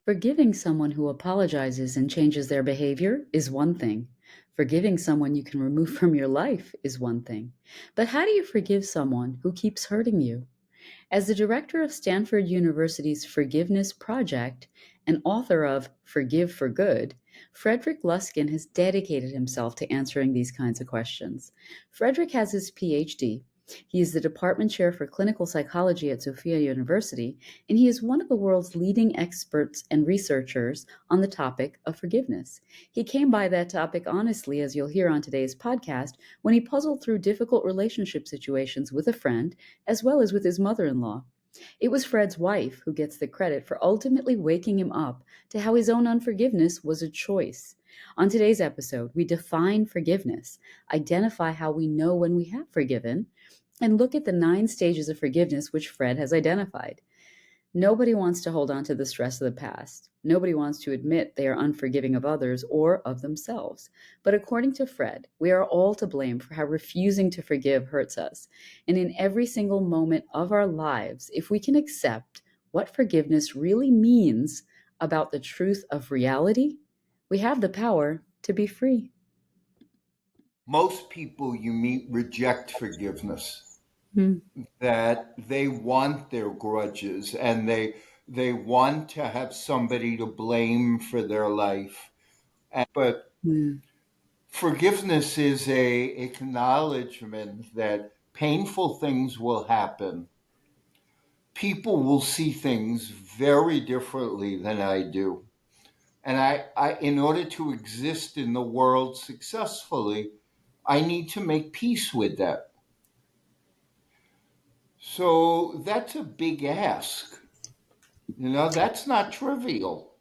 Forgiving someone who apologizes and changes their behavior is one thing. Forgiving someone you can remove from your life is one thing. But how do you forgive someone who keeps hurting you? As the director of Stanford University's Forgiveness Project and author of Forgive for Good, Frederic Luskin has dedicated himself to answering these kinds of questions. Frederic has his PhD. He is the department chair for clinical psychology at Sofia University, and he is one of the world's leading experts and researchers on the topic of forgiveness. He came by that topic honestly, as you'll hear on today's podcast, when he puzzled through difficult relationship situations with a friend as well as with his mother in law. It was Fred's wife who gets the credit for ultimately waking him up to how his own unforgiveness was a choice. On today's episode, we define forgiveness, identify how we know when we have forgiven, and look at the 9 stages of forgiveness which Fred has identified. Nobody wants to hold on to the stress of the past. Nobody wants to admit they are unforgiving of others or of themselves. But according to Fred, we are all to blame for how refusing to forgive hurts us. And in every single moment of our lives, if we can accept what forgiveness really means about the truth of reality, we have the power to be free. Most people you meet reject forgiveness, Hmm. that they want their grudges and they want to have somebody to blame for their life. But Hmm. forgiveness is a acknowledgement that painful things will happen. People will see things very differently than I do. And in order to exist in the world successfully, I need to make peace with that. So that's a big ask. That's not trivial.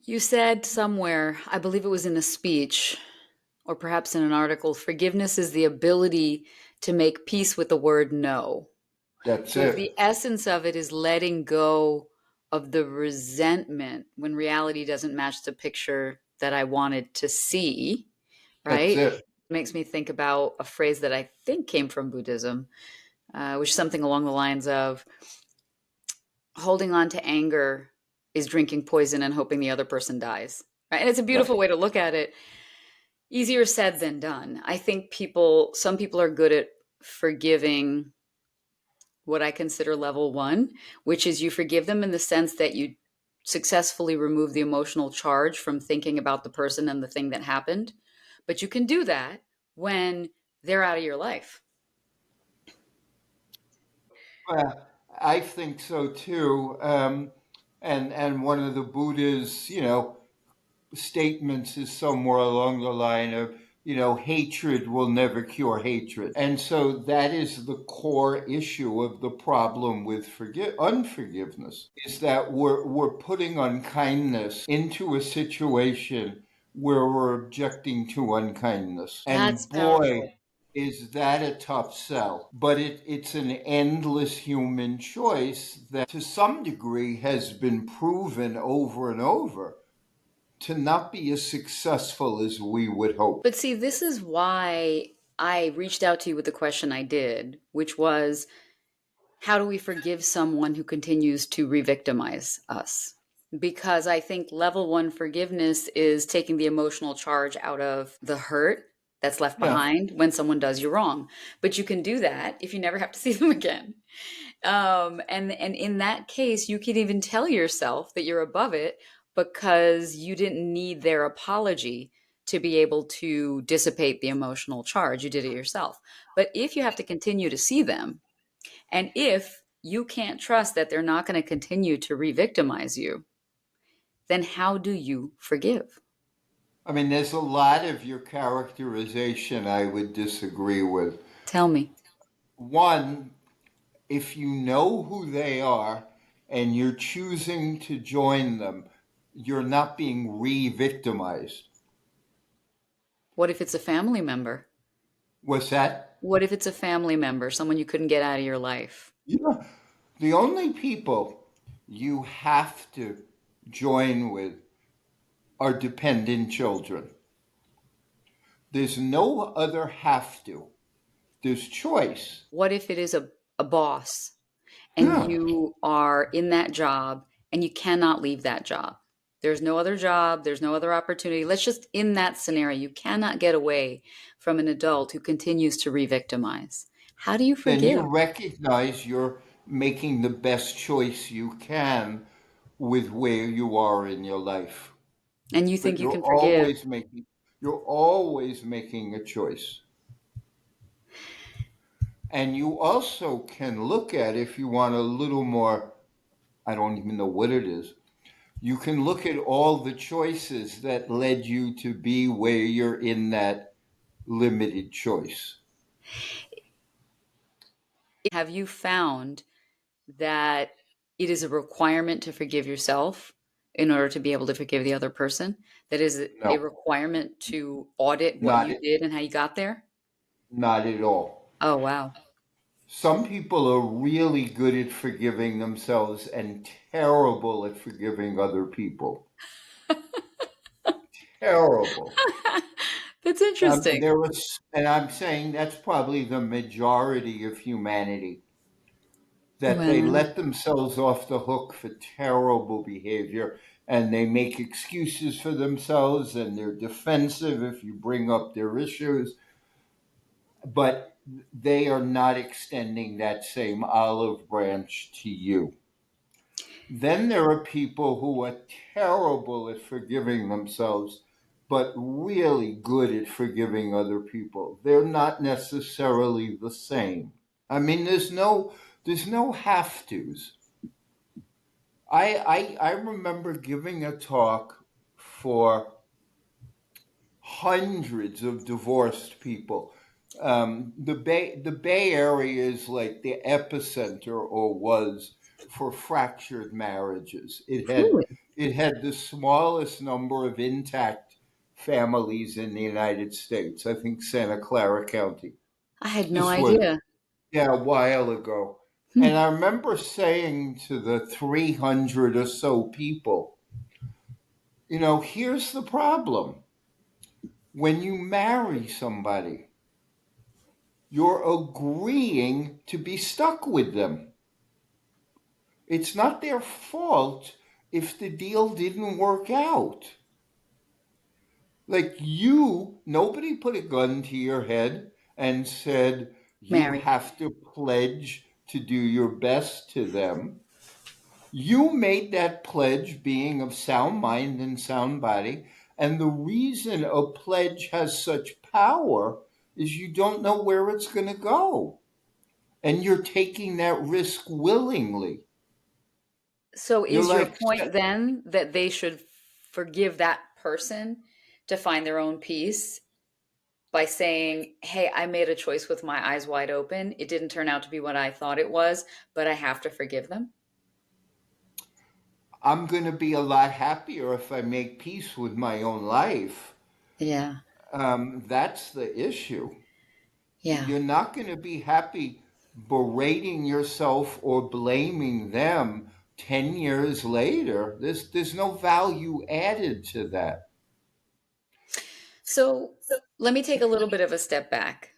You said somewhere, I believe it was in a speech or perhaps in an article, forgiveness is the ability to make peace with the word no. That's So if it. the essence of it is letting go of the resentment when reality doesn't match the picture that I wanted to see, That's right? It it. makes me think about a phrase that I think came from Buddhism, which is something along the lines of holding on to anger is drinking poison and hoping the other person dies. Right? And it's a Right. beautiful way to look at it. Easier said than done. I think some people are good at forgiving what I consider level 1, which is you forgive them in the sense that you successfully remove the emotional charge from thinking about the person and the thing that happened. But you can do that when they're out of your life. Well, I think so too. And one of the Buddha's, statements is somewhere along the line of, hatred will never cure hatred. And so that is the core issue of the problem with unforgiveness, is that we're putting unkindness into a situation where we're objecting to unkindness. That's And powerful. boy, is that a tough sell. But it's an endless human choice that to some degree has been proven over and over to not be as successful as we would hope. But see, this is why I reached out to you with the question I did, which was how do we forgive someone who continues to re-victimize us? Because I think level 1 forgiveness is taking the emotional charge out of the hurt that's left Yeah. behind when someone does you wrong. But you can do that if you never have to see them again. And in that case, you can even tell yourself that you're above it because you didn't need their apology to be able to dissipate the emotional charge. You did it yourself. But if you have to continue to see them, and if you can't trust that they're not going to continue to re-victimize you, then how do you forgive? I mean, there's a lot of your characterization I would disagree with. Tell me. One, if you know who they are and you're choosing to join them, you're not being re victimized. What if it's a family member? What's that? What if it's a family member, someone you couldn't get out of your life? Yeah. The only people you have to join with are dependent children. There's no other have to. There's choice. What if it is a boss and Yeah. you are in that job and you cannot leave that job? There's no other job, there's no other opportunity. Let's just, in that scenario, you cannot get away from an adult who continues to re-victimize. How do you Then you forgive? recognize you're making the best choice you can with where you are in your life. And you But think you can forgive. you're always making a choice. And you also can look at, if you want a little more, I don't even know what it is, you can look at all the choices that led you to be where you're in that limited choice. Have you found that it is a requirement to forgive yourself in order to be able to forgive the other person? That is a No, requirement to audit what not you did and how you got there? not at all. Oh, wow. Some people are really good at forgiving themselves and terrible at forgiving other people. Terrible. That's interesting. And I'm saying that's probably the majority of humanity, that they Wow. let themselves off the hook for terrible behavior and they make excuses for themselves and they're defensive if you bring up their issues, but they are not extending that same olive branch to you. Then there are people who are terrible at forgiving themselves, but really good at forgiving other people. They're not necessarily the same. I mean, there's no have tos. I remember giving a talk for hundreds of divorced people. The Bay Area is like the epicenter, or was, for fractured marriages. Truly. It had the smallest number of intact families in the United States. I think Santa Clara County. I had no This was, idea. yeah, a while ago. And Hmm. I remember saying to the 300 or so people, here's the problem. When you marry somebody, you're agreeing to be stuck with them. It's not their fault if the deal didn't work out. Like, nobody put a gun to your head and said, you Mary. have to pledge to do your best to them. You made that pledge being of sound mind and sound body. And the reason a pledge has such power is you don't know where it's going to go. And you're taking that risk willingly. So You're is your like, point then that they should forgive that person to find their own peace by saying, "Hey, I made a choice with my eyes wide open. It didn't turn out to be what I thought it was, but I have to forgive them"? I'm going to be a lot happier if I make peace with my own life. Yeah. That's the issue. Yeah. You're not going to be happy berating yourself or blaming them 10 years later. There's no value added to that. So let me take a little bit of a step back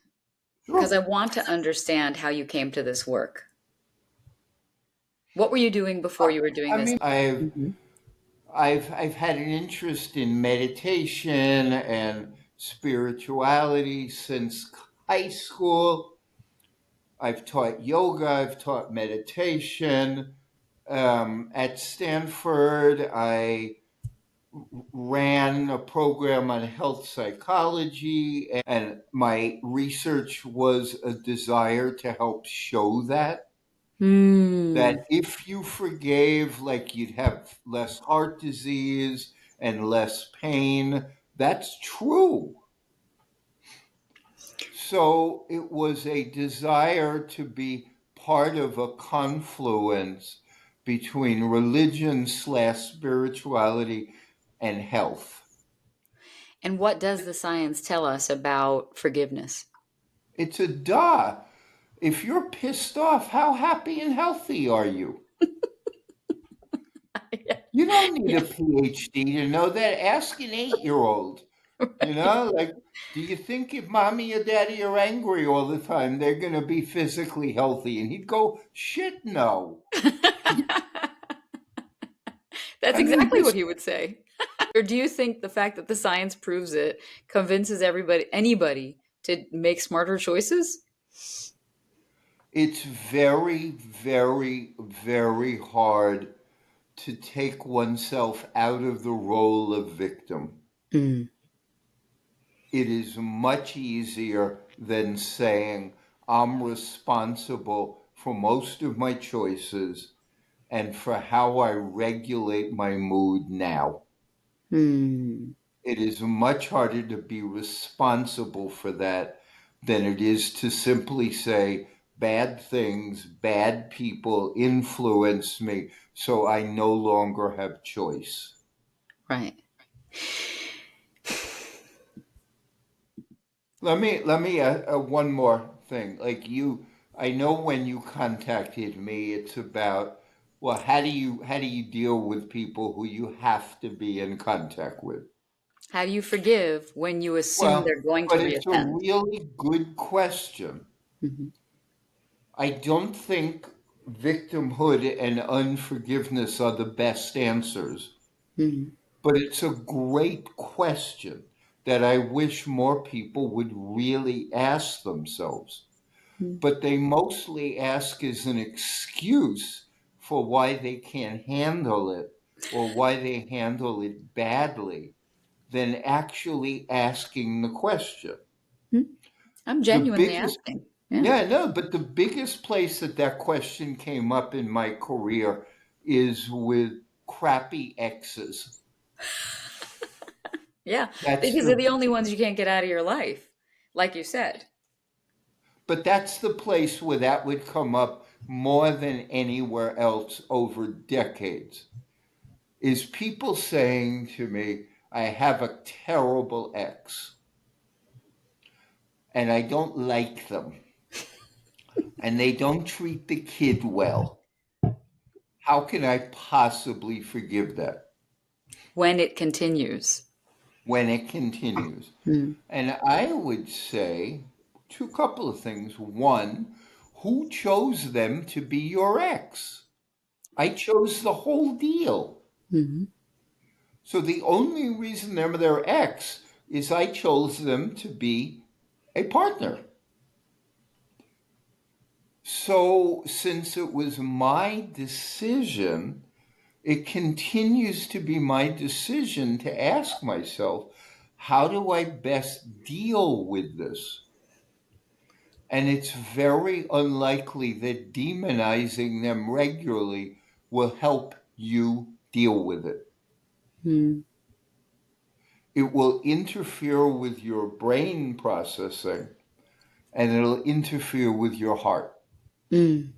because I Sure. want to understand how you came to this work. What were you doing before you were doing I this? mean, Mhm. I've had an interest in meditation and spirituality since high school. I've taught yoga, I've taught meditation. At Stanford, I ran a program on health psychology, and my research was a desire to help show that Hmm. if you forgave, like, you'd have less heart disease and less pain. That's true. So it was a desire to be part of a confluence between religion/spirituality and health. And what does the science tell us about forgiveness? It's a duh. If you're pissed off, how happy and healthy are you? Yeah. You don't need a Yeah. PhD to know that. Ask an 8-year old. Right. Like, do you think if mommy or daddy are angry all the time, they're going to be physically healthy? And he'd go, shit, no. That's That's I mean, exactly this what he would say. Or do you think the fact that the science proves it convinces anybody to make smarter choices? it's very, very, very hard to take oneself out of the role of victim. Mm, It is much easier than saying, I'm responsible for most of my choices and for how I regulate my mood now. mm, It is much harder to be responsible for that than it is to simply say, bad things, bad people influence me, so I no longer have choice. right. Let me one more thing. Like I know when you contacted me, it's about, well, how do you deal with people who you have to be in contact with? How do you forgive when you assume Well, they're going to but it's a reoffend? really good question. Hmm. I don't think victimhood and unforgiveness are the best answers, Hmm. but it's a great question that I wish more people would really ask themselves. But they mostly ask as an excuse for why they can't handle it or why they handle it badly than actually asking the question. I'm The genuinely biggest, asking. Yeah. yeah, no, but the biggest place that that question came up in my career is with crappy exes. Yeah. That's Because they're the, the only ones you can't get out of your life, like you said. but that's the place where that would come up more than anywhere else over decades. Is people saying to me, I have a terrible ex and I don't like them and they don't treat the kid well. How can I possibly forgive that When it continues. when it continues? Mm, And I would say two couple of things. One, who chose them to be your ex? I chose the whole deal. mhm, So the only reason they're their ex is I chose them to be a partner. So, since it was my decision, it continues to be my decision to ask myself, how do I best deal with this? And it's very unlikely that demonizing them regularly will help you deal with it. mm, It will interfere with your brain processing and it'll interfere with your heart. mm.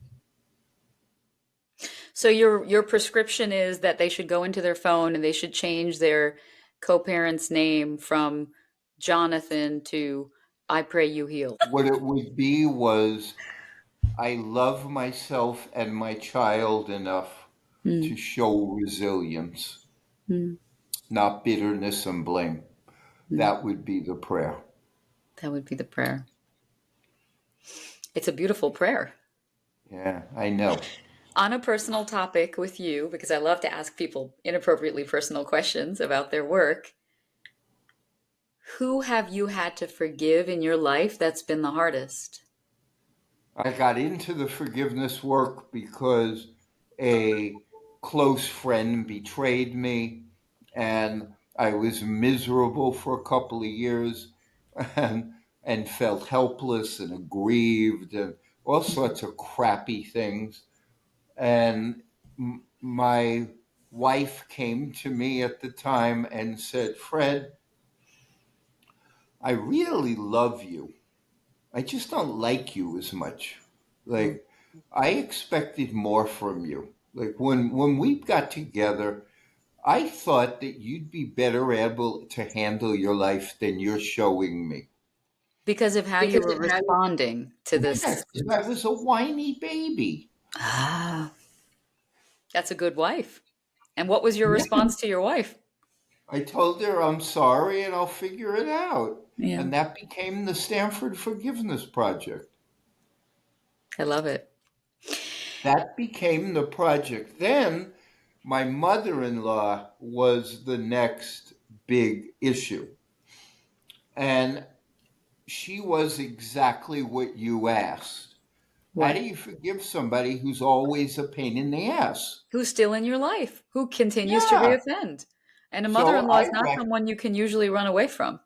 So your prescription is that they should go into their phone and they should change their co-parent's name from Jonathan to I pray you heal. What it would be was, I love myself and my child enough Mm, to show resilience, mm, not bitterness and blame. mm. That would be the prayer. That would be the prayer. It's a beautiful prayer. Yeah, I know. On a personal topic with you, because I love to ask people inappropriately personal questions about their work, who have you had to forgive in your life that's been the hardest? I got into the forgiveness work because a close friend betrayed me and I was miserable for a couple of years and felt helpless and aggrieved and all sorts of crappy things. And my wife came to me at the time and said, Fred, I really love you. I just don't like you as much. Like, I expected more from you. Like, when we got together, I thought that you'd be better able to handle your life than you're showing me. Because of how you Because were it had, responding to yeah, this. 'cause I was a whiny baby. Ah, that's a good wife. And what was your Yeah. response to your wife? I told her I'm sorry and I'll figure it out. Yeah, And that became the Stanford Forgiveness Project. I love it. That became the project. Then My mother in law was the next big issue. And she was exactly what you asked. How do What? you forgive somebody who's always a pain in the ass? Who's still in your life? Who continues to Yeah. reoffend? And a So mother-in-law is not someone you can usually run away from.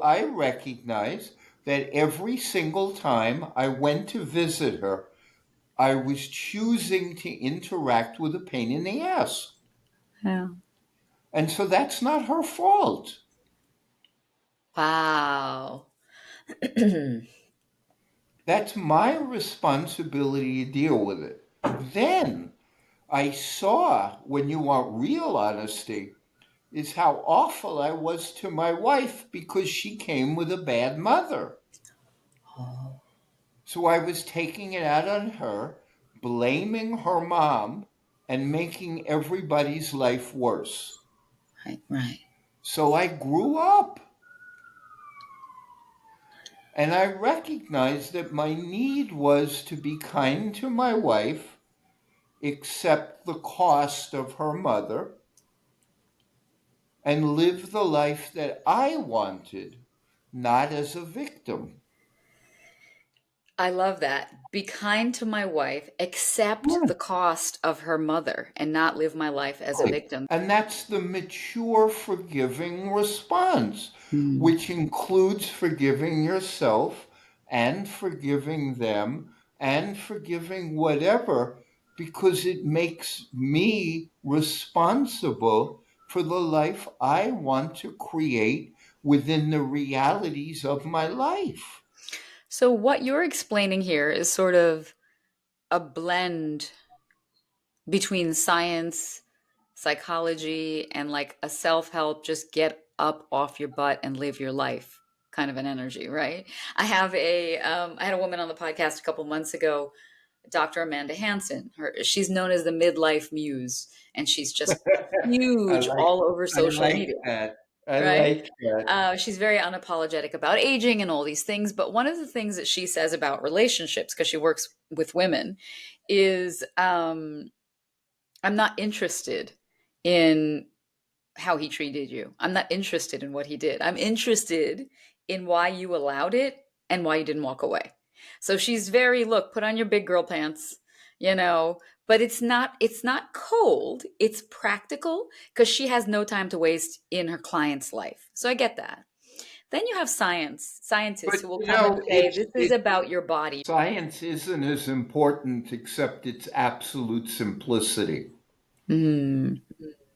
I recognize that every single time I went to visit her, I was choosing to interact with a pain in the ass. Yeah. And so that's not her fault. Wow. That's my responsibility to deal with it. Then I saw, when you want real honesty, is how awful I was to my wife because she came with a bad mother. Oh, So I was taking it out on her, blaming her mom, and making everybody's life worse. right, right. So I grew up and I recognized that my need was to be kind to my wife, accept the cost of her mother, and live the life that I wanted, not as a victim. I love that. Be kind to my wife, accept the cost of her mother, and not live my life as a Right. victim. And that's the mature, forgiving response, Hmm. which includes forgiving yourself and forgiving them and forgiving whatever, because it makes me responsible for the life I want to create within the realities of my life. So, what you're explaining here is sort of a blend between science, psychology, and like a self help, just get up off your butt and live your life kind of an energy, right? I had a woman on the podcast a couple months ago, Dr. Amanda Hansen. She's known as the midlife muse, and she's just I huge like all over I social like media, that. I right? like that. She's very unapologetic about aging and all these things. But one of the things that she says about relationships, because she works with women, is I'm not interested in how he treated you. I'm not interested in what he did. I'm interested in why you allowed it and why you didn't walk away. So she's very, look, put on your big girl pants, but it's not cold. It's practical because she has no time to waste in her client's life. So I get that. Then you have scientists But who will come and say, this is it's about your body. science isn't as important except its absolute simplicity. Hmm.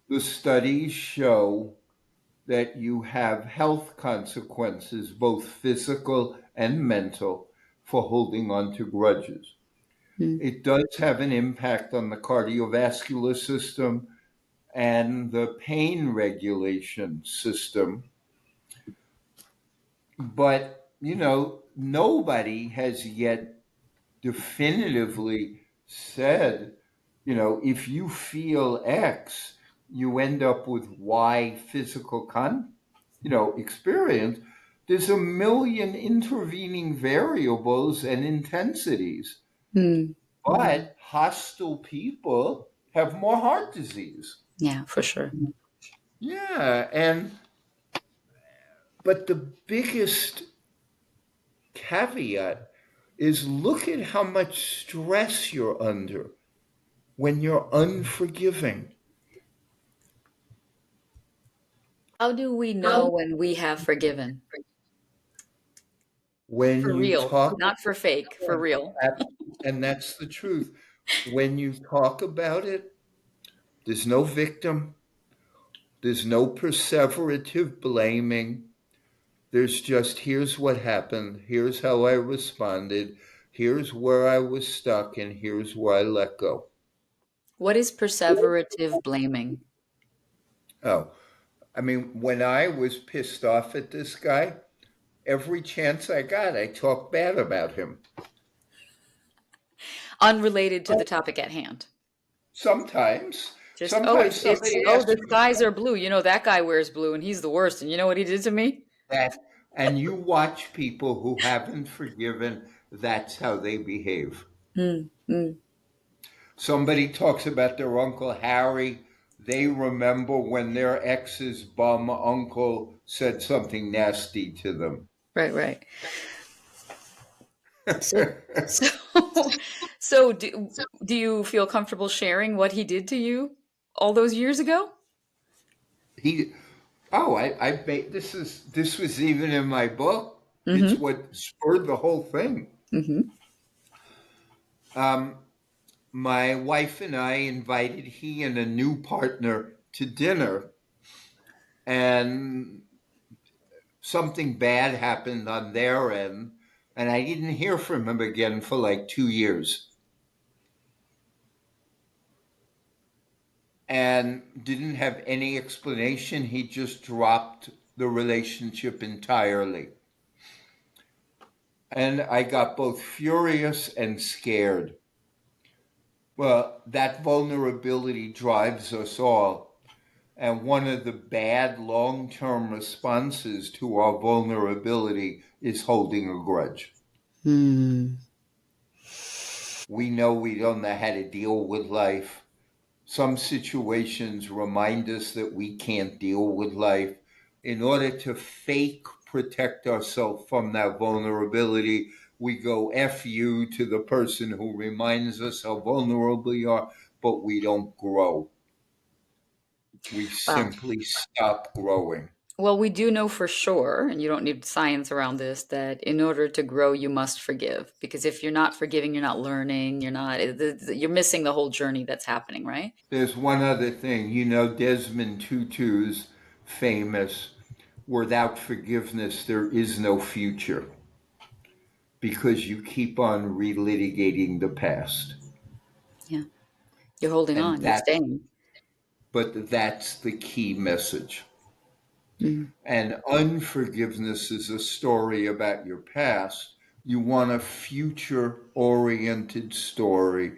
The studies show that you have health consequences, both physical and mental, for holding on to grudges. Hmm. It does have an impact on the cardiovascular system and the pain regulation system, but nobody has yet definitively said, if you feel X, you end up with Y physical experience. There's a million intervening variables and intensities, Hmm. but hostile people have more heart disease. Yeah, for sure. Yeah, but the biggest caveat is look at how much stress you're under when you're unforgiving. How do we know when we have forgiven? When For you real, talk, not for fake, for real. and that's the truth. When you talk about it, there's no victim, there's no perseverative blaming. There's just, here's what happened, here's how I responded, here's where I was stuck, and here's where I let go. What is perseverative blaming? Oh, I mean, when I was pissed off at this guy, every chance I got, I talked bad about him. Unrelated to the topic at hand. Sometimes, Just, sometimes somebody the asks me skies are blue. That guy wears blue and he's the worst. And you know what he did to me? that, and you watch people who haven't forgiven, that's how they behave. Mm, mm. Somebody talks about their Uncle Harry. They remember when their ex's bum uncle said something nasty to them. Right, right. So, so, so do you feel comfortable sharing what he did to you all those years ago? He, oh, this was even in my book. It's Mm-hmm. what spurred the whole thing. Mm-hmm. Um, my wife and I invited he and a new partner to dinner, and something bad happened on their end, and I didn't hear from him again for like 2 years. And didn't have any explanation. He just dropped the relationship entirely. And I got both furious and scared. Well, that vulnerability drives us all. And one of the bad long term responses to our vulnerability is holding a grudge. Hmm. We know we don't know how to deal with life. Some situations remind us that we can't deal with life. In order to fake protect ourselves from that vulnerability, we go F you to the person who reminds us how vulnerable we are, but we don't grow. We Wow. simply stop growing. Well, we do know for sure, and you don't need science around this, that in order to grow, you must forgive. Because if you're not forgiving, you're not learning. You're missing the whole journey that's happening, right? There's one other thing. You know, Desmond Tutu's famous, without forgiveness, there is no future because you keep on relitigating the past. Yeah. You're holding And on, you're that's, staying. but that's the key message. Mm. And unforgiveness is a story about your past. You want a future oriented story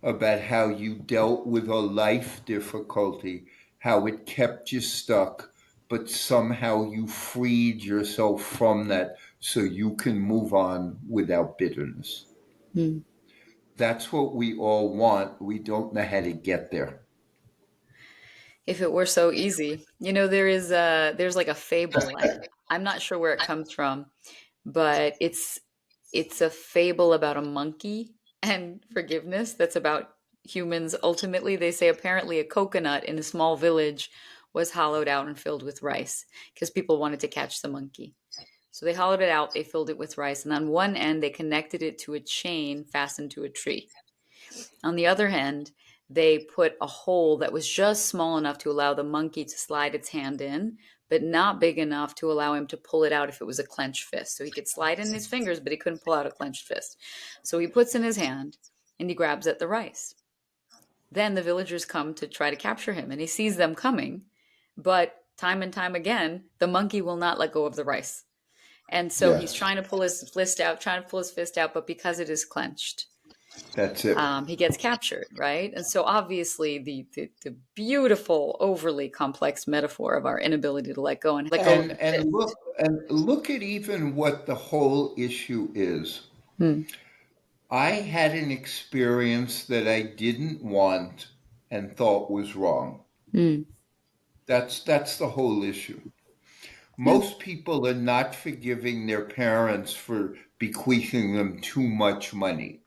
about how you dealt with a life difficulty, how it kept you stuck, but somehow you freed yourself from that so you can move on without bitterness. Mm. That's what we all want. We don't know how to get there. If it were so easy. There's like a fable. I'm not sure where it comes from, but it's a fable about a monkey and forgiveness that's about humans. Ultimately, they say apparently a coconut in a small village was hollowed out and filled with rice because people wanted to catch the monkey. So they hollowed it out, they filled it with rice, and on one end they connected it to a chain fastened to a tree. On the other hand, they put a hole that was just small enough to allow the monkey to slide its hand in, but not big enough to allow him to pull it out if it was a clenched fist. So he could slide in his fingers, but he couldn't pull out a clenched fist. So he puts in his hand and he grabs at the rice. Then the villagers come to try to capture him, and he sees them coming, but time and time again, the monkey will not let go of the rice. And so he's Yes, trying to pull his fist out, trying to pull his fist out, but because it is clenched, that's it. he gets captured, right? And so obviously the beautiful, overly complex metaphor of our inability to let go and let go of And the and fist. look at even what the whole issue is. Hmm. I had an experience that I didn't want and thought was wrong. Hmm. That's the whole issue. Yeah. Most people are not forgiving their parents for bequeathing them too much money.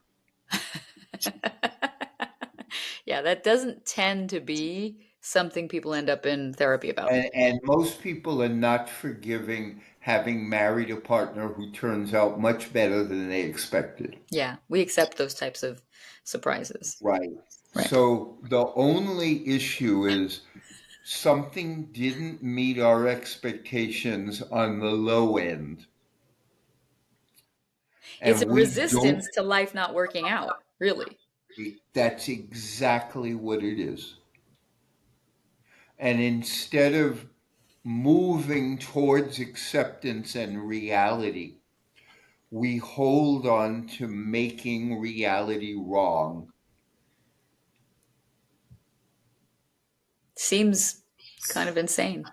Yeah, that doesn't tend to be something people end up in therapy about. And most people are not forgiving having married a partner who turns out much better than they expected. Yeah, we accept those types of surprises. Right. Right. So the only issue is something didn't meet our expectations on the low end, It's a and we don't. resistance to life not working out, really. That's exactly what it is. And instead of moving towards acceptance and reality, we hold on to making reality wrong. Seems kind of insane.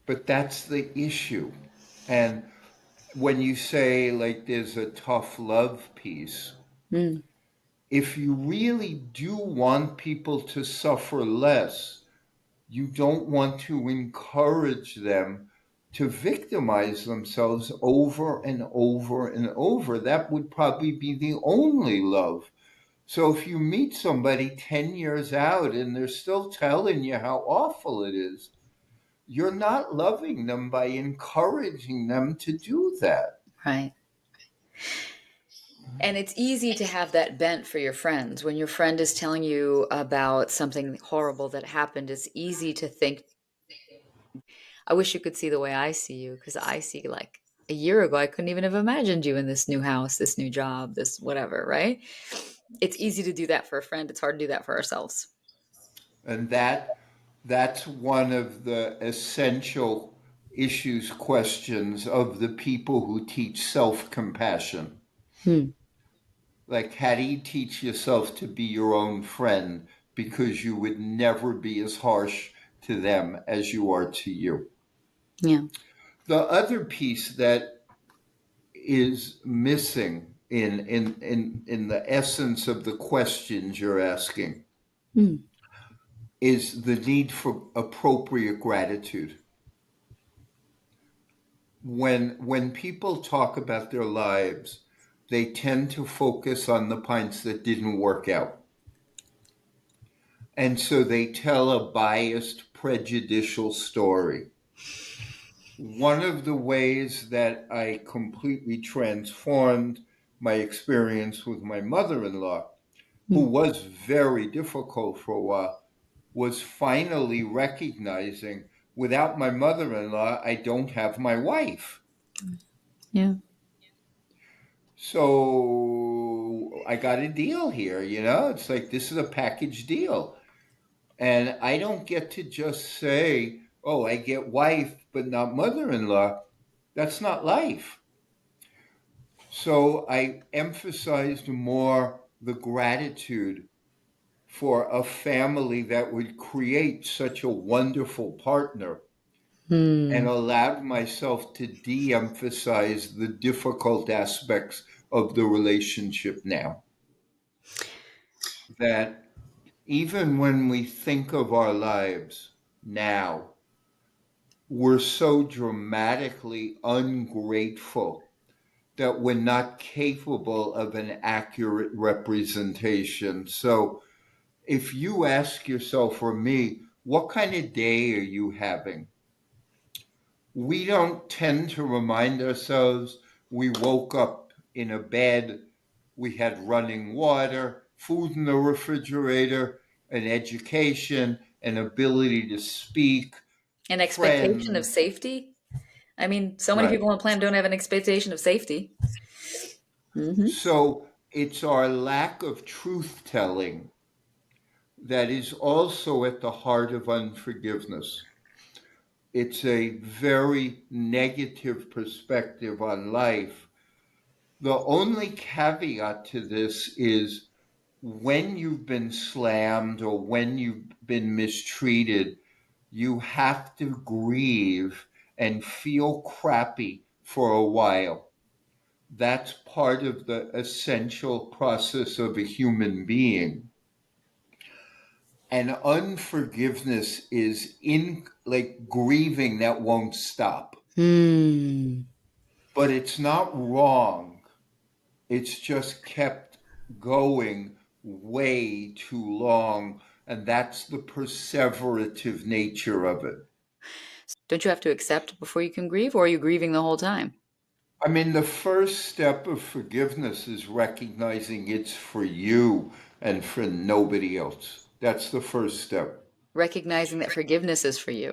But that's the issue. And when you say, like, there's a tough love piece, Mm. if you really do want people to suffer less, you don't want to encourage them to victimize themselves over and over and over. That would probably be the only love. So if you meet somebody 10 years out and they're still telling you how awful it is, you're not loving them by encouraging them to do that. Right. And it's easy to have that bent for your friends. When your friend is telling you about something horrible that happened, it's easy to think, I wish you could see the way I see you, because I see like a year ago, I couldn't even have imagined you in this new house, this new job, this whatever, right? It's easy to do that for a friend. It's hard to do that for ourselves. And that's one of the essential issues, questions of the people who teach self-compassion. Hmm. Like, how do you teach yourself to be your own friend? Because you would never be as harsh to them as you are to you. Yeah. The other piece that is missing in the essence of the questions you're asking Hmm. is the need for appropriate gratitude. When people talk about their lives, they tend to focus on the pints that didn't work out. And so they tell a biased, prejudicial story. One of the ways that I completely transformed my experience with my mother in law, who Hmm. was very difficult for a while, was finally recognizing without my mother in law, I don't have my wife. Yeah. So I got a deal here, you know? It's like this is a package deal. And I don't get to just say, oh, I get wife, but not mother in law. That's not life. So I emphasized more the gratitude for a family that would create such a wonderful partner and Hmm. allowed myself to de emphasize the difficult aspects of the relationship now. That even when we think of our lives now, we're so dramatically ungrateful that we're not capable of an accurate representation. So if you ask yourself or me, what kind of day are you having? We don't tend to remind ourselves we woke up in a bed, we had running water, food in the refrigerator, an education, an ability to speak, An expectation of friends. safety. I mean, so many Right. people on plan don't have an expectation of safety. Hmm. So it's our lack of truth telling that is also at the heart of unforgiveness. It's a very negative perspective on life. The only caveat to this is when you've been slammed or when you've been mistreated, you have to grieve and feel crappy for a while. That's part of the essential process of a human being. And unforgiveness is in like grieving that won't stop. Hmm. But it's not wrong. It's just kept going way too long. And that's the perseverative nature of it. Don't you have to accept before you can grieve, or are you grieving the whole time? I mean, the first step of forgiveness is recognizing it's for you and for nobody else. That's the first step. Recognizing that forgiveness is for you.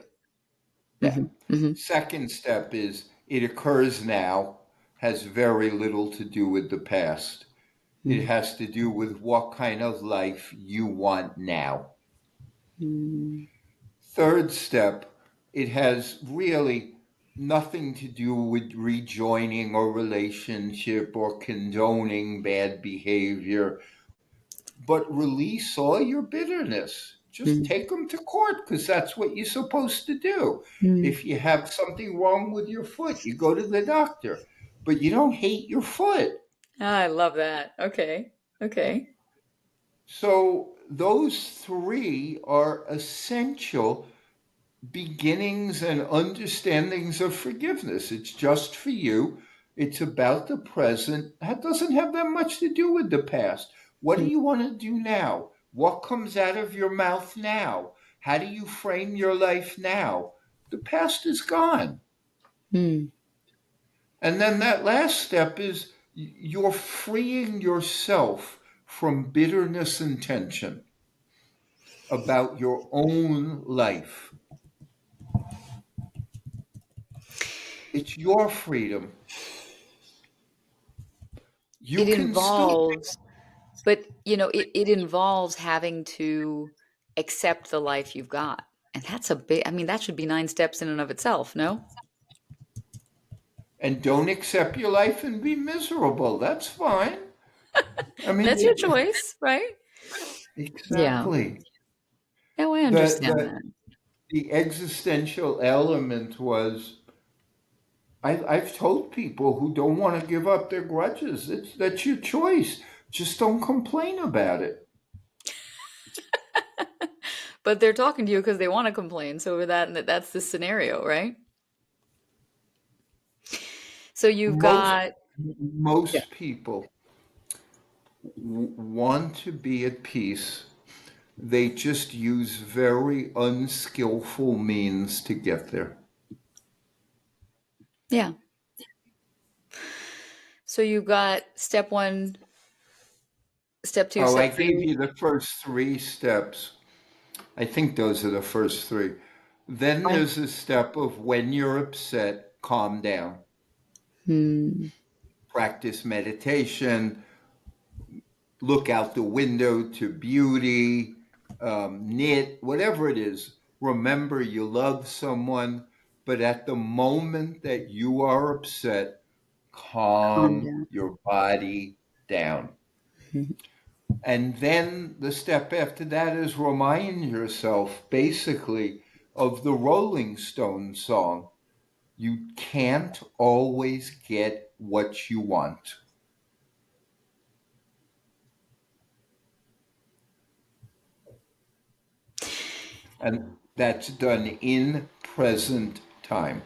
Yeah. Hmm. Hmm. Second step is it occurs now, has very little to do with the past. It has to do with what kind of life you want now. Hmm. Third step, it has really nothing to do with rejoining a relationship or condoning bad behavior, but release all your bitterness. Just Hmm. take them to court because that's what you're supposed to do. Hmm. If you have something wrong with your foot, you go to the doctor, but you don't hate your foot. Ah, I love that. Okay. Okay. So those three are essential beginnings and understandings of forgiveness. It's just for you. It's about the present. That doesn't have that much to do with the past. What do Mm. you want to do now? What comes out of your mouth now? How do you frame your life now? The past is gone. Mm. And then that last step is you're freeing yourself from bitterness and tension about your own life. It's your freedom. It You can still, involves, but it involves having to accept the life you've got. And that's a big, I mean, that should be 9 steps in and of itself, no? and don't accept your life and be miserable. That's fine. I mean, That's your choice, right? Yeah. exactly. No, I The, understand the, that. the existential element was I've told people who don't want to give up their grudges, that's your choice. Just don't complain about it. But they're talking to you because they want to complain. So that's the scenario, right? So you've Most got, yeah. most people want to be at peace. They just use very unskillful means to get there. Yeah. So you've got step one, step two, Oh, I step gave three. you the first three steps. I think those are the first three. Then I, there's a step of when you're upset, calm down. hmm, Practice meditation, look out the window to beauty, knit, whatever it is. Remember you love someone, but at the moment that you are upset, calm calm down. your body down. Mhm. And then the step after that is remind yourself basically of the Rolling Stones song. You can't always get what you want. And that's done in present time.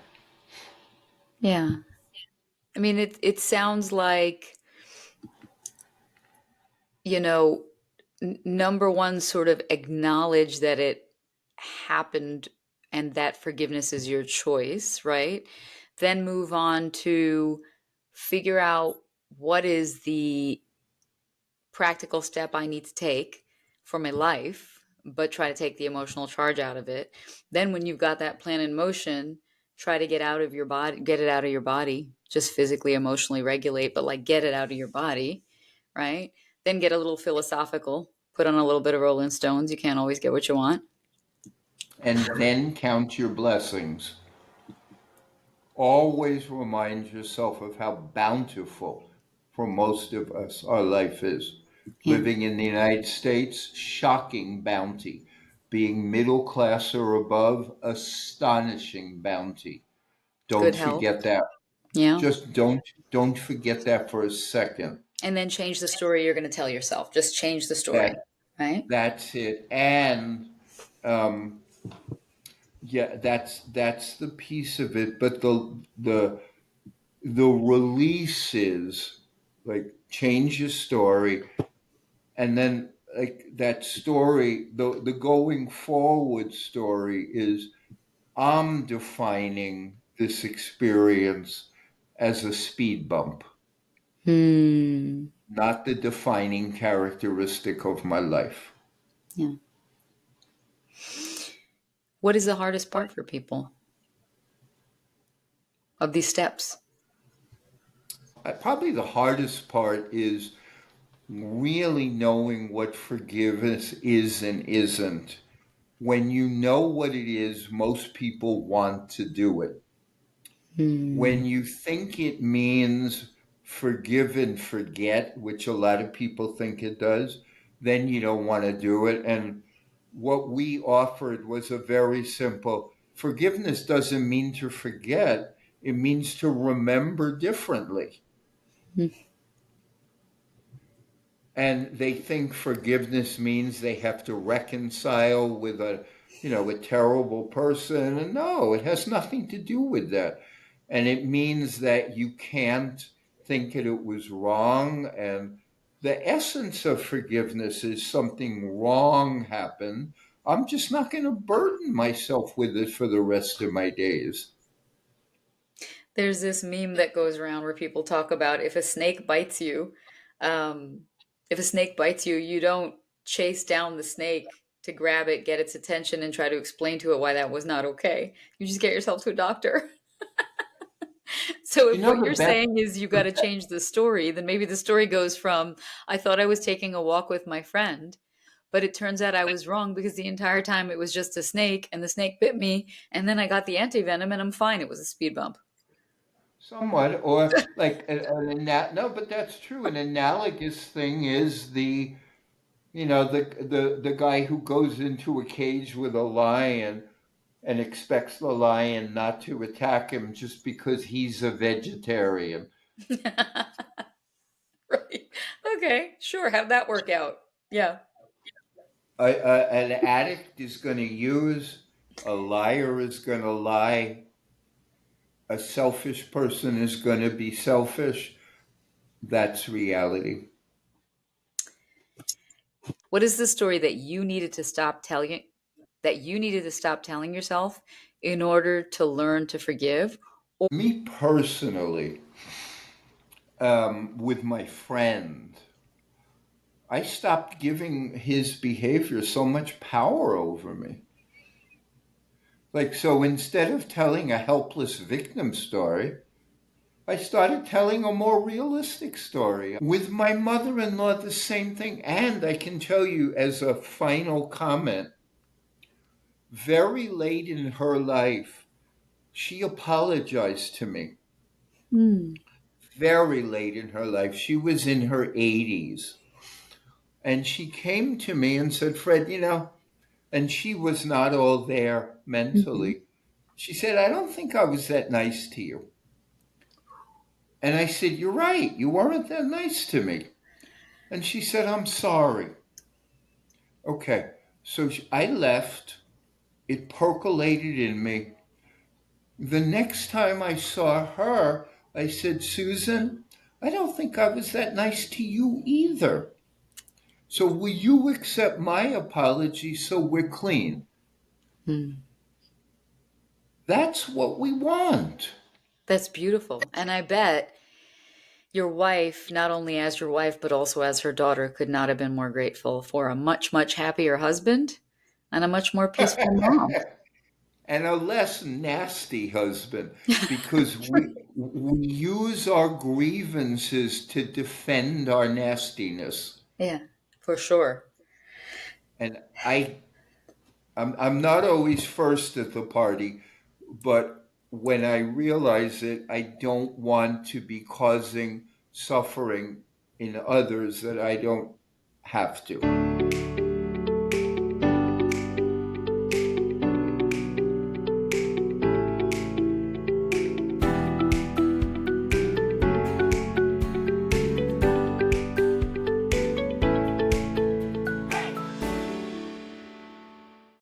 Yeah. I mean, it sounds like, you know, number one, sort of acknowledge that it happened and that forgiveness is your choice, right? Then move on to figure out what is the practical step I need to take for my life, but try to take the emotional charge out of it. Then, when you've got that plan in motion, try to get out of your body, get it out of your body, just physically, emotionally regulate, but like get it out of your body, right? Then get a little philosophical, put on a little bit of Rolling Stones. You can't always get what you want. And then count your blessings. Always remind yourself of how bountiful, for most of us, our life is. Yeah. Living in the United States, shocking bounty. Being middle class or above, astonishing bounty. Good Don't health. forget that. Yeah. Just don't forget that for a second. And then change the story you're going to tell yourself. Just change the story, That right? that's it. And um, yeah, that's the piece of it. But the release is like change your story, and then like that story, the going forward story is I'm defining this experience as a speed bump, Hmm. not the defining characteristic of my life. Yeah. What is the hardest part for people of these steps? Probably the hardest part is really knowing what forgiveness is and isn't. When you know what it is, most people want to do it. Hmm. When you think it means forgive and forget, which a lot of people think it does, then you don't want to do it. And what we offered was a very simple forgiveness doesn't mean to forget, it means to remember differently. and they think forgiveness means they have to reconcile with a terrible person. And no, it has nothing to do with that. And it means that you can't think that it was wrong. And the essence of forgiveness is something wrong happened. I'm just not going to burden myself with it for the rest of my days. There's this meme that goes around where people talk about um, if a snake bites you, you don't chase down the snake to grab it, get its attention, and try to explain to it why that was not okay. You just get yourself to a doctor. So You if know what the you're best saying is you got to change the story, then maybe the story goes from, I thought I was taking a walk with my friend, but it turns out I was wrong because the entire time it was just a snake and the snake bit me and then I got the antivenom and I'm fine. It was a speed bump. Somewhat, or like no, but that's true. An analogous thing is the guy who goes into a cage with a lion and expects the lion not to attack him just because he's a vegetarian. Right. Okay, sure. How'd that work out? Yeah. An addict is going to use, a liar is going to lie, a selfish person is going to be selfish. That's reality. What is the story that you needed to stop telling yourself in order to learn to forgive? Me personally, with my friend, I stopped giving his behavior so much power over me. Like, so instead of telling a helpless victim story, I started telling a more realistic story. With my mother in law, the same thing. And I can tell you, as a final comment, very late in her life, she apologized to me. Hmm. Very late in her life. She was in her 80s. And she came to me and said, Fred, and she was not all there Mhm. mentally. She said, I don't think I was that nice to you. And I said, You're right. You weren't that nice to me. And she said, I'm sorry. Okay. So I left. It percolated in me. The next time I saw her, I said, Susan, I don't think I was that nice to you either. So will you accept my apology so we're clean? Hmm. That's what we want. That's beautiful. And I bet your wife, not only as your wife, but also as her daughter, could not have been more grateful for a much, much happier husband and a much more peaceful mom. And a less nasty husband, because we use our grievances to defend our nastiness. Yeah, for sure. And I'm not always first at the party, but when I realize it, I don't want to be causing suffering in others that I don't have to.